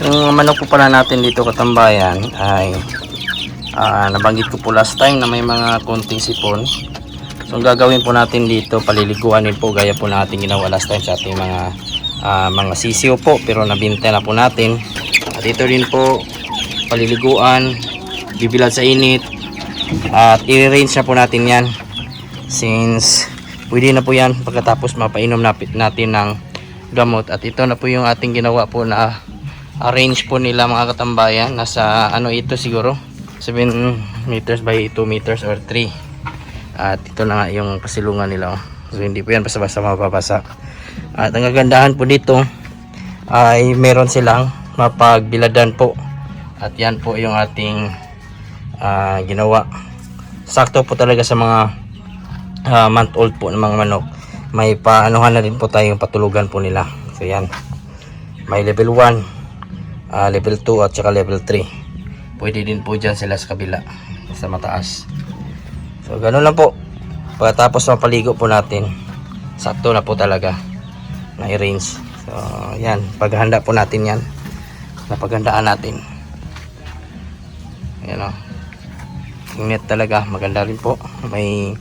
Yung manok po pala natin dito katambayan ay nabanggit ko po last time na may mga konting sipon. So ang gagawin po natin dito, paliliguan din po gaya po natin ginawa last time sa ating mga sisiyo po, pero nabinta na po natin. At ito din po paliliguan, bibilad sa init, at i-range na po natin yan, since pwede na po yan pagkatapos mapainom natin ng gamot. At ito na po yung ating ginawa po na arrange po nila mga katambayan. Nasa ano ito siguro 7 meters by 2 meters or 3. At ito na nga yung pasilungan nila, oh. So hindi po yan basta-basta mapapasa. At ang kagandahan po dito ay meron silang mapagbiladan po. At yan po yung ating ginawa. Sakto po talaga sa mga month old po ng mga manok. May paanuhan na din po tayong patulugan po nila. So yan, may level 1, level 2 at saka level 3. Pwede din po dyan sila sa kabila, sa mataas. So ganun lang po. Pagkatapos mapaligo po natin, sakto na po talaga na i-range. So yan, paghahanda po natin yan, napaghandaan natin. Ayan o, init talaga, maganda rin po. May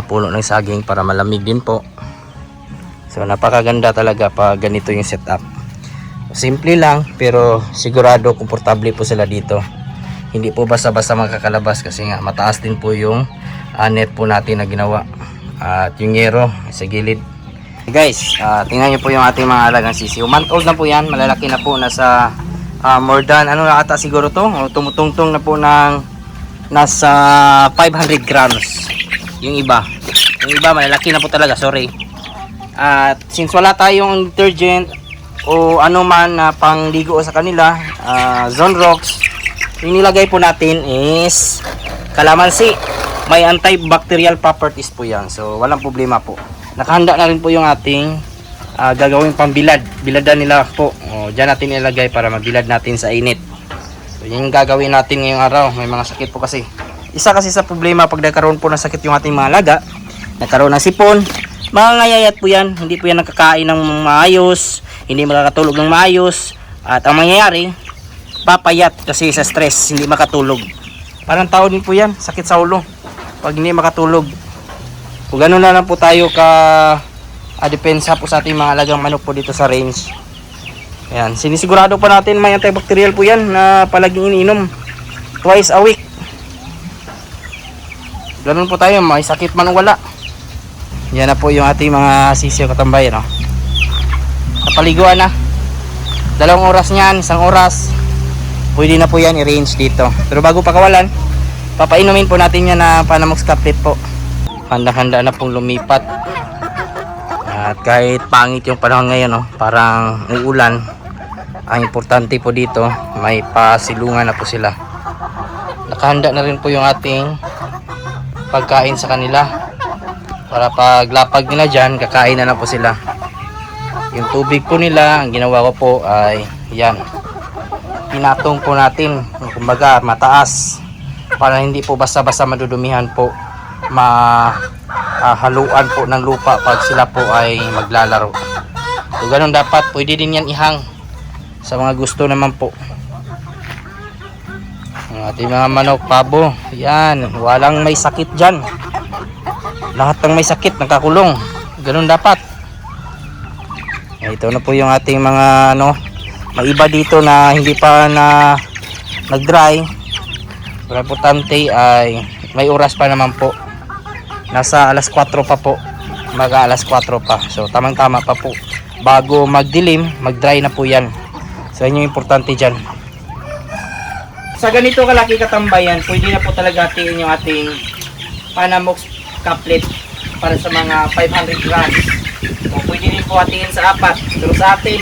puno ng saging para malamig din po. So napakaganda talaga pag ganito yung setup. Simple lang pero sigurado komportable po sila dito. Hindi po basta-basta makakalabas kasi nga mataas din po yung net po natin na ginawa. At yung yero sa gilid. Guys, tingnan nyo po yung ating mga alagang sisiyo. Month old na po yan, malalaki na po. Nasa more than ano na ata siguro to, tumutungtong na po ng nasa 500 grams yung iba. Yung iba malalaki na po talaga, sorry. At since wala tayong detergent o ano man na pangligo sa kanila, Zonrox, yung nilagay po natin is calamansi. May antibacterial properties po yan, so walang problema po. Nakahanda na rin po yung ating gagawing pambilad. Biladan nila po, dyan natin ilagay para mabilad natin sa init. So yung gagawin natin ngayong araw. May mga sakit po kasi. Isa kasi sa problema pag nagkaroon po ng sakit yung ating mga alaga, nagkaroon ng sipon, mga ngayayat po yan. Hindi po yan nakakain ng maayos, hindi makakatulog ng maayos. At ang mangyayari, papayat kasi sa stress, hindi makatulog. Parang tao din po yan, sakit sa ulo pag hindi makatulog. Kung gano'n na lang po tayo depensa po sa ating mga alagang manok po dito sa range. Ayan, sinisigurado pa natin may antibacterial po yan na palaging iniinom twice a week. Gano'n po tayo, may sakit man o wala. Yan na po yung ating mga sisiyo katambayan, no? Napaliguan na, 2 oras niyan, 1 oras, pwede na po yan i-range dito. Pero bago pakawalan, papainumin po natin yan na Panamox Caplet po. Handa-handa na pong lumipat. At kahit pangit yung panahon ngayon, no, parang uulan, ang importante po dito may pasilungan na po sila. Nakahanda na rin po yung ating pagkain sa kanila para paglapag nila dyan, kakain na lang po sila. Yung tubig po nila, ang ginawa ko po ay yan, pinatong po natin, kumbaga mataas, para hindi po basta-basta madudumihan po, haluan po ng lupa pag sila po ay maglalaro. So ganun dapat, pwede din yan ihang sa mga gusto naman po. Ang ating mga manok, pabo, yan, walang may sakit dyan. Lahat ng may sakit nakakulong, ganun dapat. Ito na po yung ating mga may iba dito na hindi pa na nag-dry. Pero importante ay may oras pa naman po. Nasa alas 4 pa po. Mga alas 4 pa. So tamang tama pa po. Bago magdilim, mag-dry na po yan. So yun yung importante dyan. Sa ganito kalaki katambayan, pwede na po talaga hatiin yung ating Panamox Caplet para sa mga 500 grams. So pwede din po hatiin sa 4. Pero sa atin,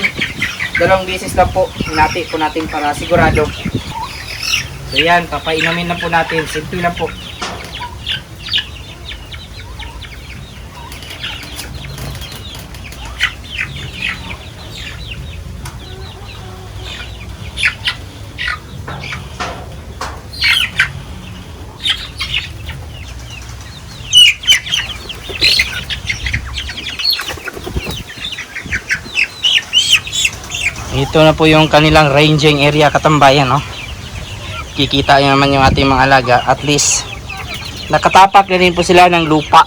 2 beses lang po hinati po natin para sigurado. So yan, papainumin na po natin. Simple lang po. Ito na po yung kanilang ranging area katambayan, no? Kikita nyo naman yung ating mga alaga. At least nakatapak na rin po sila ng lupa.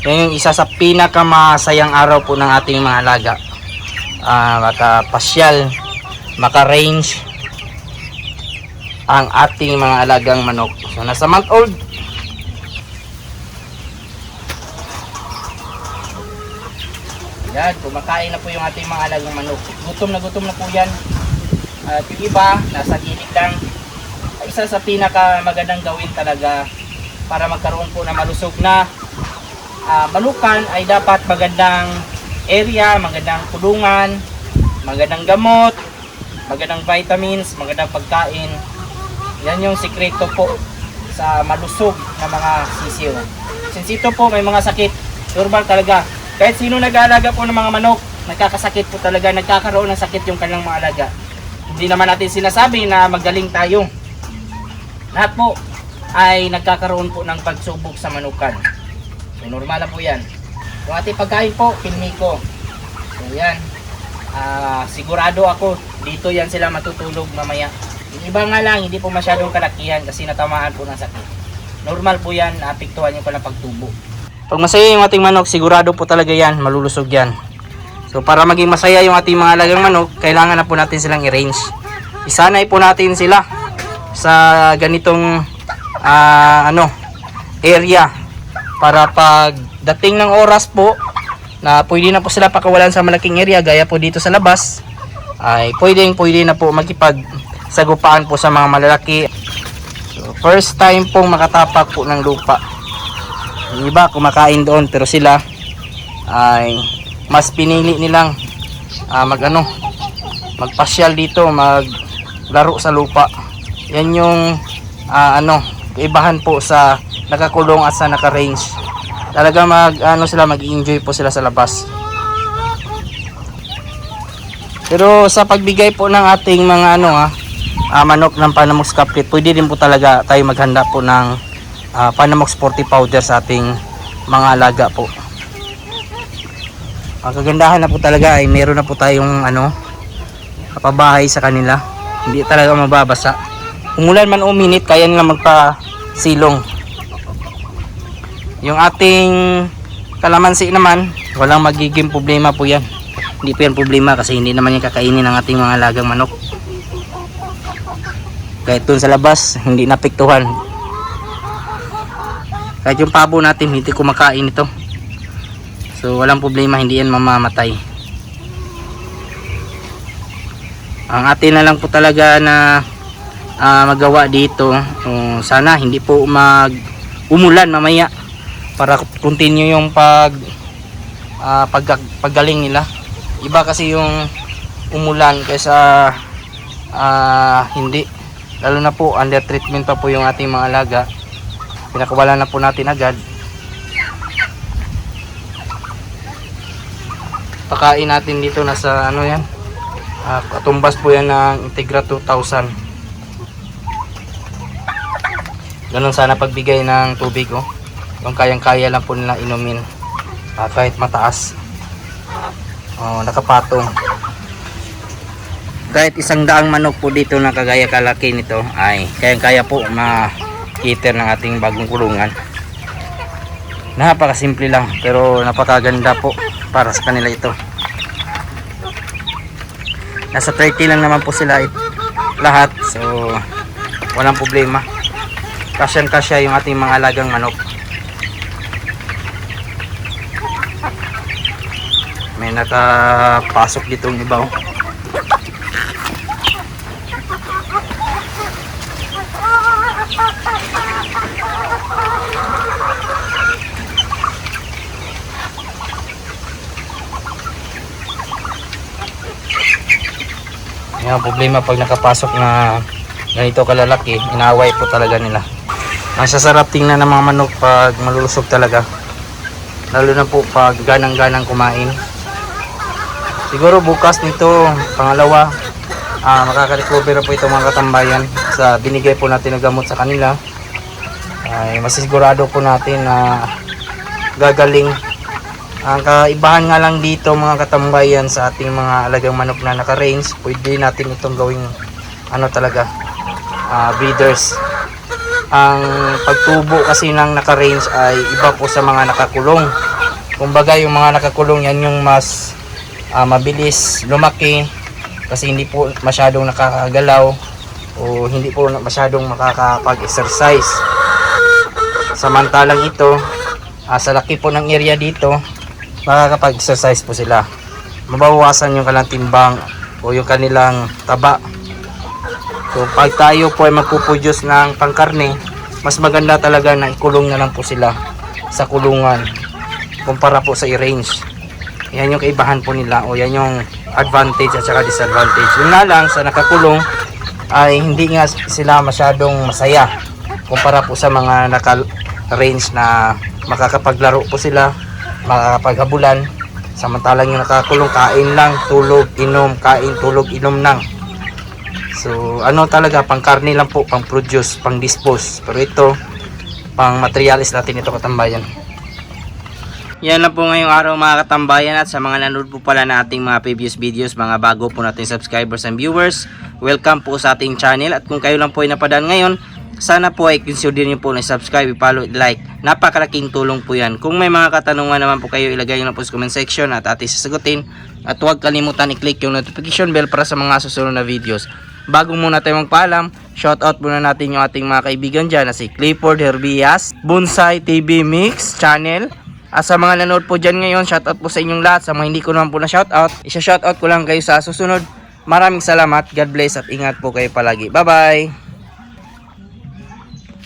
Yan yung isa sa pinakamasayang araw po ng ating mga alaga. Makapasyal, maka-range ang ating mga alagang manok. So nasa month old. Yan, kumakain na po yung ating mga alagang manok. Gutom na po yan. At yung iba, nasa gilid lang. Isa sa pinaka magandang gawin talaga para magkaroon po na malusog na manukan ay dapat magandang area, magandang kulungan, magandang gamot, magandang vitamins, magandang pagkain. Yan yung sikreto po sa malusog na mga sisiw. Since ito po may mga sakit, normal talaga. Kahit sino nag-aalaga po ng mga manok, nagkakasakit po talaga, nagkakaroon ng sakit yung kanilang mga alaga. Hindi naman natin sinasabi na magaling tayo. Lahat po ay nagkakaroon po ng pagsubok sa manukan. So, normal na po yan. Yung ating pagkain po, pilmiko. So yan, sigurado ako, dito yan sila matutulog mamaya. Yung iba nga lang, hindi po masyadong kalakihan kasi natamaan po ng sakit. Normal po yan, naapektuhan yung kanilang pagtubo. Pag masaya yung ating manok, sigurado po talaga yan, malulusog yan. So para maging masaya yung ating mga alagang manok, kailangan na po natin silang i-range. Isanay po natin sila sa ganitong area para pag dating ng oras po na pwede na po sila pakawalan sa malaking area gaya po dito sa labas, ay pwede na po makipagsagupaan po sa mga malalaki. So, first time pong makatapak po ng lupa. Yung iba kumakain doon pero sila ay mas pinili nilang magpasyal dito, maglaro sa lupa. Yan yung kaibahan po sa nakakulong at sa naka-range. Talaga mag-enjoy po sila sa labas. Pero sa pagbigay po ng ating mga manok ng Panamox Caplet, pwede din po talaga tayo maghanda po ng Panamox 40 powder sa ating mga alaga po. Ang kagandahan na po talaga ay meron na po tayong kapabahay sa kanila. Hindi talaga mababasa. Umulan man o minit, kaya nila magpa-silong. Yung ating kalamansi naman, walang magiging problema po yan. Hindi po yan problema kasi hindi naman yan kakainin ng ating mga alagang manok. Kahit dun sa labas, hindi napektuhan. Kahit yung pabo natin, hindi kumakain ito. So walang problema, hindi yan mamamatay. Ang atin na lang po talaga na magawa dito, sana hindi po umulan mamaya para continue yung paggaling nila. Iba kasi yung umulan kaysa hindi, lalo na po under treatment pa po yung ating mga alaga. Pinakawalan na po natin agad. Pakain natin dito nasa yan, katumbas po yan ng Integra 2000. Ganun sana pagbigay ng tubig, yung kayang-kaya lang po nila inumin, kahit mataas. Nakapatong. Kahit 100 manok po dito na kagaya kalaki nito ay kayang-kaya po ma-cater ng ating bagong kulungan. Napakasimple lang pero napakaganda po para sa kanila ito. Nasa 30 lang naman po sila lahat, so walang problema. Kasyan-kasya yung ating mga alagang manok. May nakapasok dito ng iba. Yung problema pag nakapasok na ganito kalalaki, inaway po talaga nila. Ang sasarap tingnan ng mga manok pag malulusog talaga, lalo na po pag ganang-ganang kumain. Siguro bukas nito, pangalawa, makaka-recover na po itong mga katambayan sa binigay po natin na gamot sa kanila. Ay masisigurado po natin na gagaling Ang kaibahan nga lang dito mga katambayan sa ating mga alagang manok na naka-range, pwede natin itong gawing ano talaga, breeders. Ang pagtubo kasi ng naka-range ay iba po sa mga nakakulong. Kumbaga yung mga nakakulong yan yung mas mabilis lumaki kasi hindi po masyadong nakakagalaw o hindi po masyadong makakapag-exercise. Samantalang ito, sa laki po ng area dito, makakapag-exercise po sila. Mabawasan yung kanilang timbang o yung kanilang taba. So pag tayo po ay magpuproduce ng pangkarne, mas maganda talaga na ikulong na lang po sila sa kulungan kumpara po sa i-range. Yan yung kaibahan po nila o yan yung advantage at saka disadvantage. Yun na lang sa nakakulong ay hindi nga sila masyadong masaya kumpara po sa mga naka-range na makakapaglaro po sila, makakapaghabulan. Samantalang yung nakakulong, kain lang, tulog, inom, kain, tulog, inom lang. So ano talaga, pang karne lang po, pang produce, pang dispose. Pero ito, pang materialis natin ito katambayan. Yan lang po ngayong araw mga katambayan, at sa mga nanood po pala na ating mga previous videos, mga bago po natin subscribers and viewers, welcome po sa ating channel. At kung kayo lang po ay napadaan ngayon, sana po ay consider niyo po na subscribe, i-follow, like. Napakalaking tulong po yan. Kung may mga katanungan naman po kayo, ilagay nyo na po sa comment section at ating sasagutin. At huwag kalimutan i-click yung notification bell para sa mga susunod na videos. Bago muna tayo magpaalam, shoutout muna natin yung ating mga kaibigan dyan na si Clifford Herbias, Bonsai TV Mix Channel. At sa mga nanood po dyan ngayon, shoutout po sa inyong lahat. Sa mga hindi ko naman po na shoutout, isa-shoutout ko lang kayo sa susunod. Maraming salamat, God bless at ingat po kayo palagi. Bye bye!